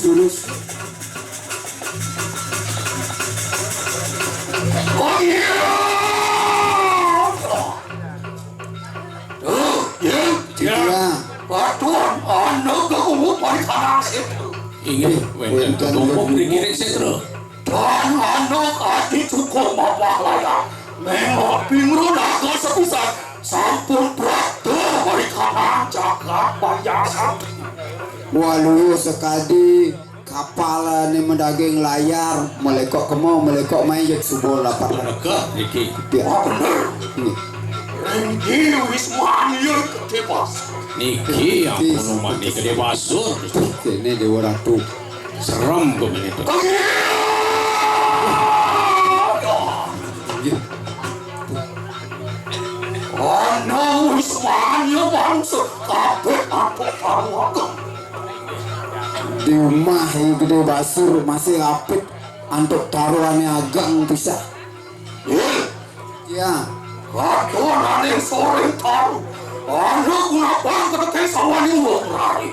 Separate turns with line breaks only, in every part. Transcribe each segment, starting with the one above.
lurus.
Oh iya.
Ya.
Aduh, anak kamu paling kanas itu.
Ingat, wenten tumpuk dikirim setro.
Dan anak adik cukup apa ya. Memang pingru naga sepisan. Sampun praktek hari kanan jaga bayasan.
Walu sekali kapal ni mendaging layar melekok kemo melekok main jet subuh lapak.
Dekat iki.
Oh bener. Ini wismanya kebebas.
Niki yang penuh di gede basur.
Ini Dewa Ratu.
Serem gue begitu.
Ano wismanya bangsa kabeh apa paruakan.
Di rumah yang gede basur masih apit untuk taruhannya agang bisa. Ya.
Aduh nanti sore taruh. Ano kenapa ketek sawan yang mau berani.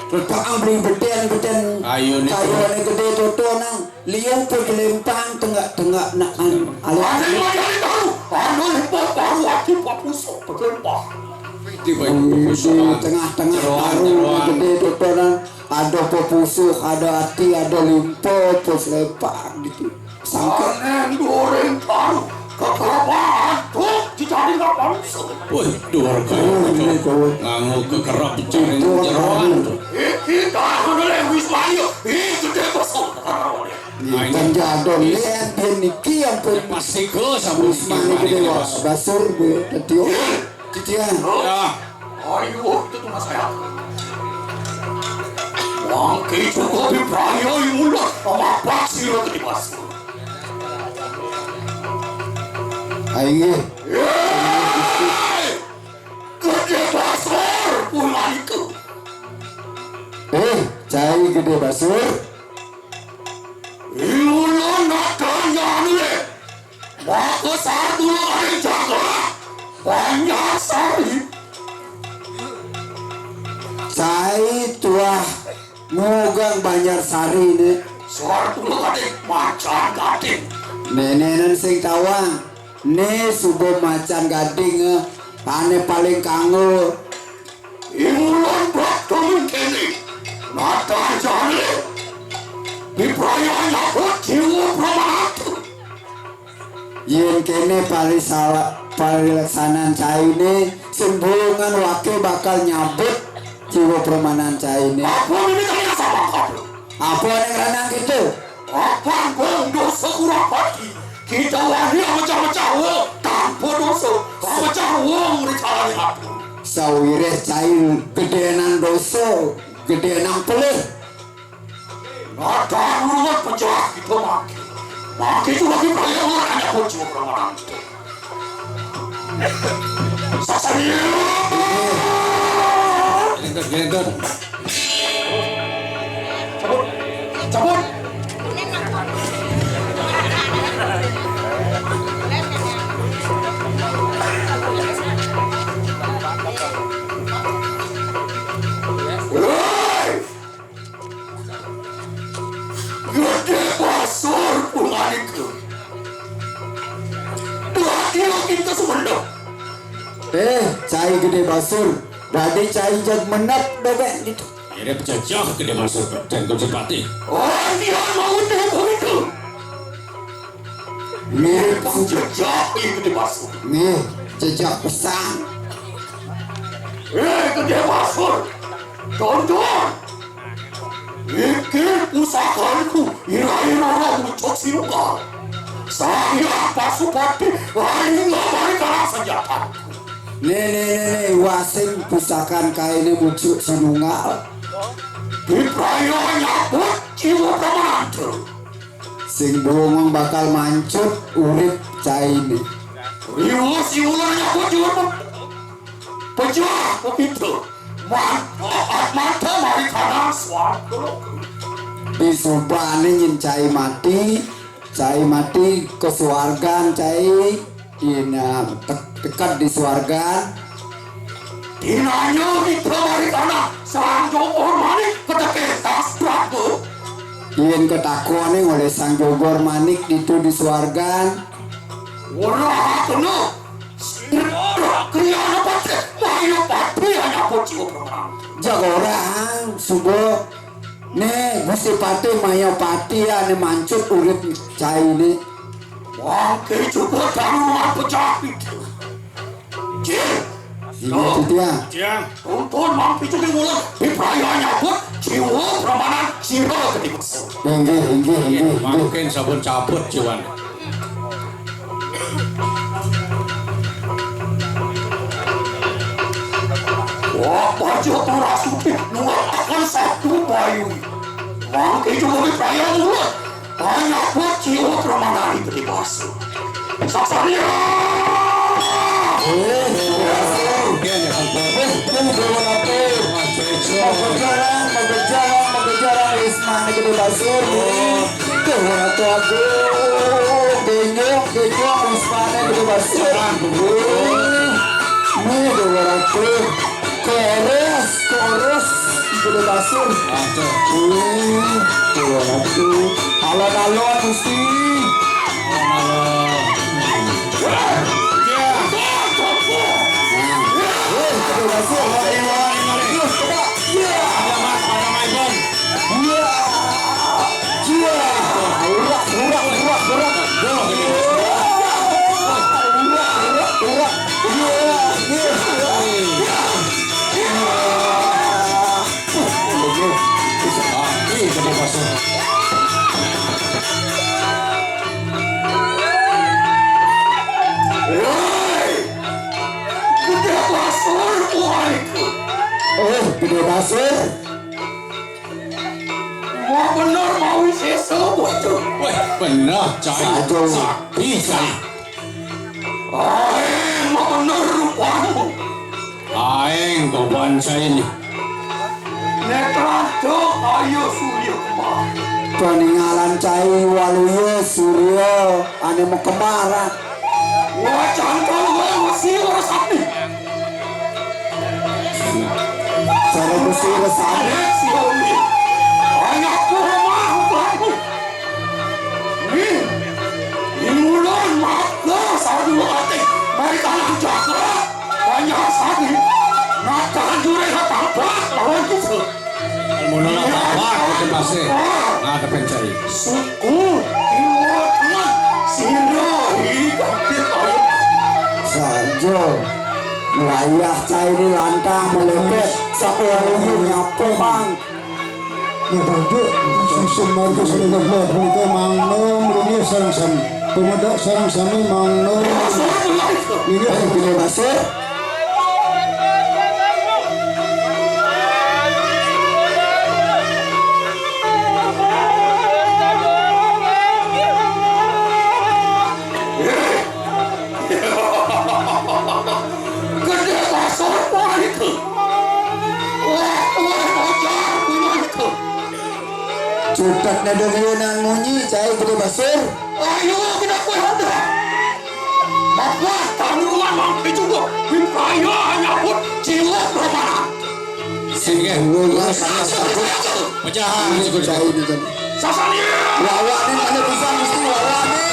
Letakkan beli beden
Ayo nih.
kayuan yang gede toto nang liang pun kelempang tengah nak
Ada yang tahu. Ano lepas baru hati papusok berlempah.
Di
di tengah-tengah baru gede toto nang ada popusuk, ada hati, ada limpo, pos lepak gitu. Sangka
Aneh goreng taruh. Kekerabaan tuh dicari kapan bisa.
wih, dua kali ngangu kekerap cari jeroan tuh.
Kita udah wismanya. Gede besar.
penjadon lian pian niki yang pun
Pasti ke sama
Usmani gede basur be tadi titian
ya.
Ayo, itu tuh saya. Wangke cukup diperaya mula sama paksi lo ke dimas.
ayo
Gede basur pulang itu.
cai gede basur
Iulan nadanya nih. Maka satu hari jaga. Banyak sari.
cai tuah mugang banyak sari ne
Satu gading macan gading.
nenenan sing tawang ne subuh macan gading ane paling kango
Iulan bak temen kini. Nadanya nih. Diperayanya jiwa permatu.
yen kene parilaksanaan cai ne sembungan wakil bakal nyabut jiwa permanen cai ne
Apa ini kaya sama kamu?
apa yang ranang gitu
Apa yang dosa kurang hati? Kita wahai macam-macam wong tanpa dosa. Macam wong dicari hati.
sawireh cai gedenan doso gedenan pelih
Ada urut penjahat kita maki. Maki itu lagi banyak orang yang pun jiwa permainan itu. Sasanya.
Genter.
Cabut. Hei! Gede basur pulang itu. Dia kita sebenarnya.
cai gede basur dadi cai jag menap bebek gitu
Ini penjajah gede masuk dan konservatif.
Orang dia mau begitu. Mirip penjajah itu masuk.
nih jejak pesan
Gede basur. Tonton. Mikir pusakaku. Ira-ira orang ucok sinuka. Saya pasupati. Lain nggak balik kalah senjata.
nih wasing pusakan kainnya muncul sinungal
Di perayaan pun jiwa permainan.
sing bongong bakal mancut urip cai ini
Riwa siulanya pun jiwa penjahat begitu. Mata mari kanan suatu.
disubani nyin cai mati kesuargan cai ina dekat di suargan
Dinanya kita mari kanan. Sang jong hormani ketika tas beratu.
yen ketakone oleh Sang Jogor Manik itu di suargan.
Ora kena. Ora kriana pate. Mayo pati hanya pocil perang.
Jagorang subo ne Gusti Pati Mayapati ane mancut urip cai ne.
Wangke juga tangan pecah itu. Jil.
Ini dia.
Jang, tonton mampi juga mulut. Diperayanya pun jiwa peramanan siro ketika.
Enggih.
Mungkin sabun cabut jiwan.
Wah, baju terasuti akan satu bayu. Mangke juga diperayanya mulut. Banyak pun jiwa peramanan itu dibahas. Saksaria.
Mengejarang Ismani Gede Basur. Kewaratu aku genyong Ismani Gede Basur. Ini kewaratu koros Gede Basur. Kewaratu alon-alon Gusti. Gede Basur.
Wah benar mau sesa bocor.
Wah, benar cai. Sapi cai.
Mau benar rupamu.
Aing kawan saya ini.
Netrajo ayo surya kemar.
Peninggalan cai waluyo suryo ane mau kemara.
Wah cantal masih sapi.
Cara Gusti resane.
Sioli. Banyak kurang kamu. Nih. Imulan maka sadu ate. Mereka jaga. Banyak sapi. Nakal jure apa lawan kita.
Menolak apa kita masih ada pencari.
Suku imulan siroi kapit
Sajo melayah cai di lantang melepet sampai waluyo nyapo bang.
Ngebantu susun marga sudah mereka mangnom dunia sarang-sarang pemuda sarang-sarang mangnom
Ini Gede Basur.
Gede Basur wanita. Wah wajar wanita.
Cutak nadongonan ngunyi cai Gede Basur.
Ayo kita kuhanda. Maka tanggungan mampu juga. Wipraya hanya pun jiwa peramanan.
Sini pecahan juga
Cai ini kan.
Sasania.
Lawak nih mana bisa mesti lawak nih.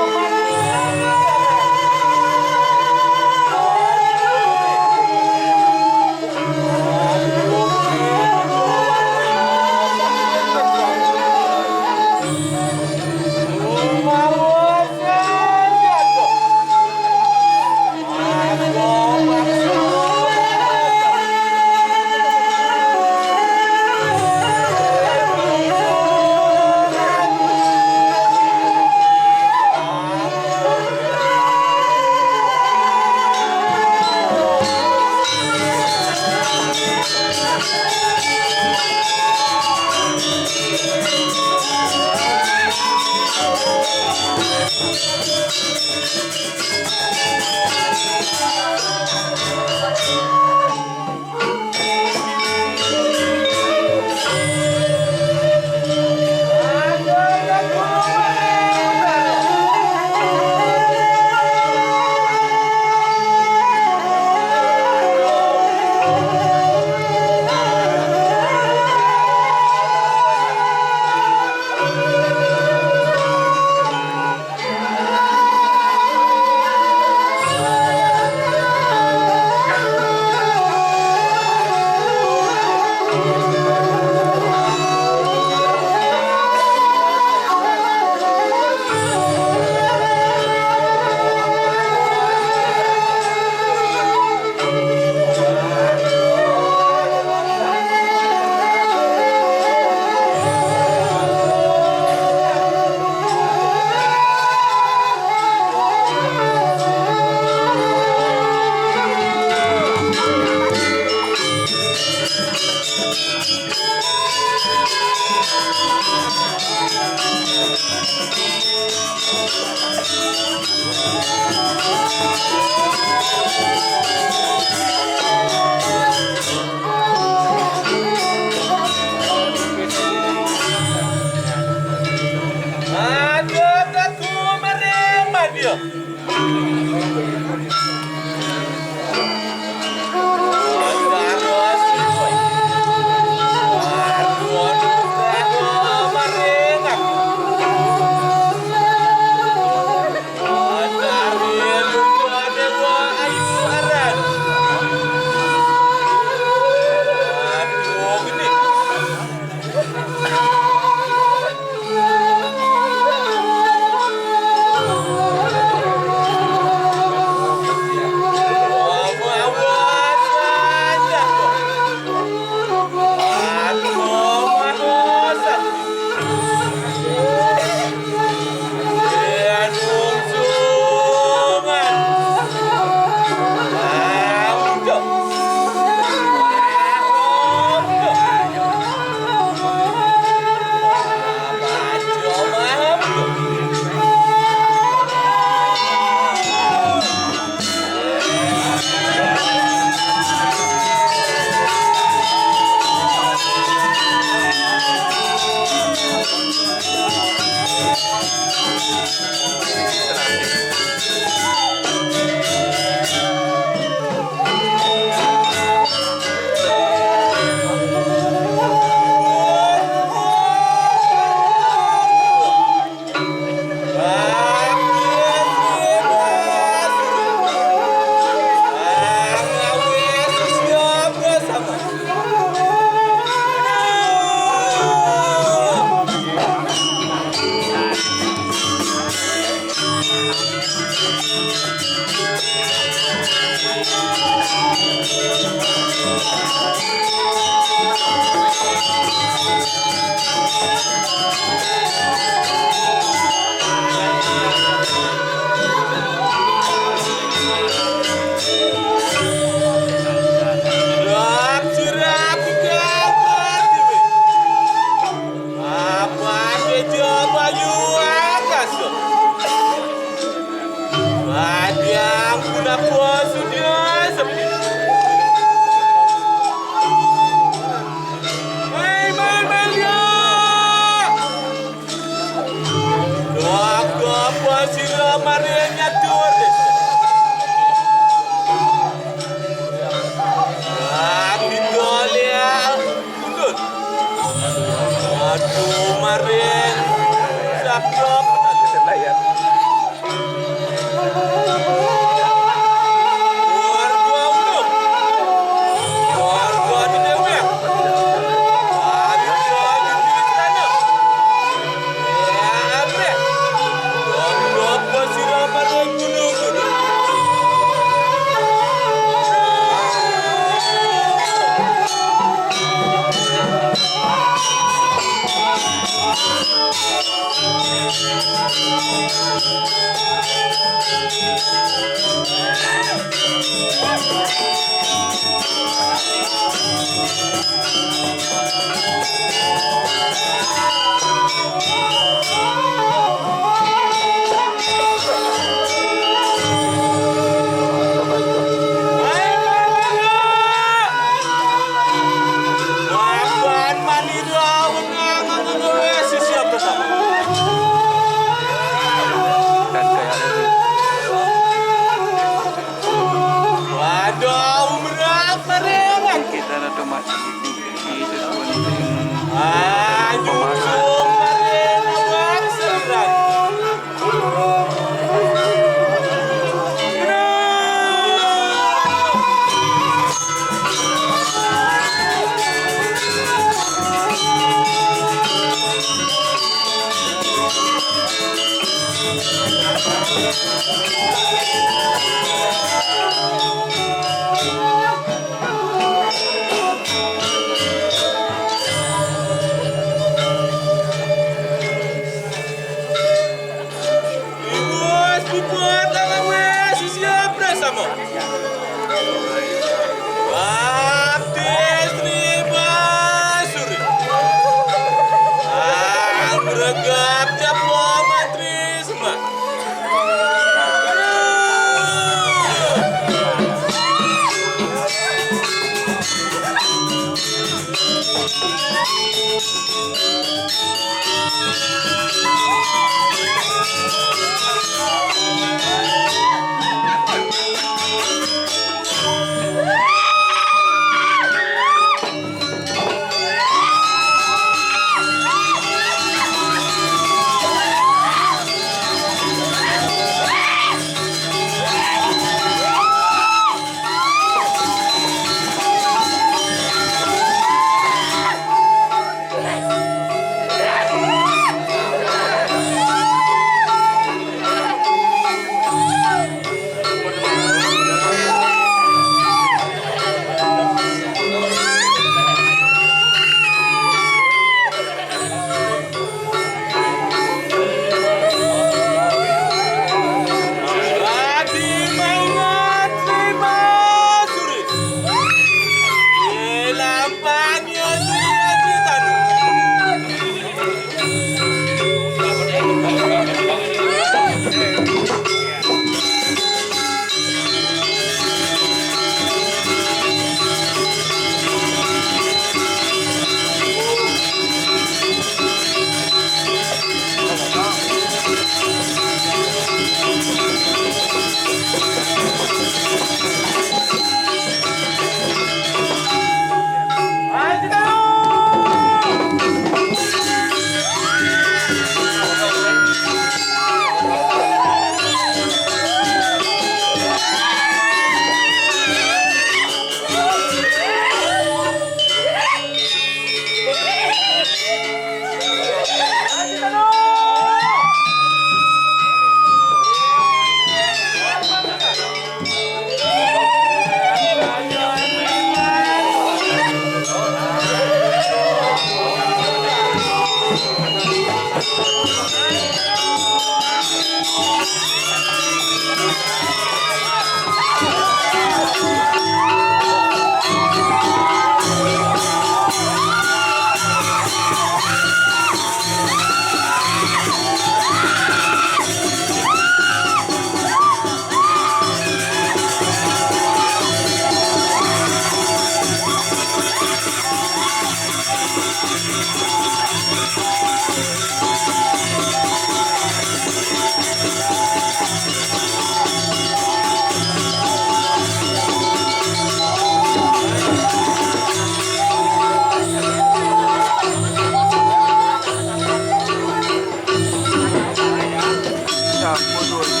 Mundur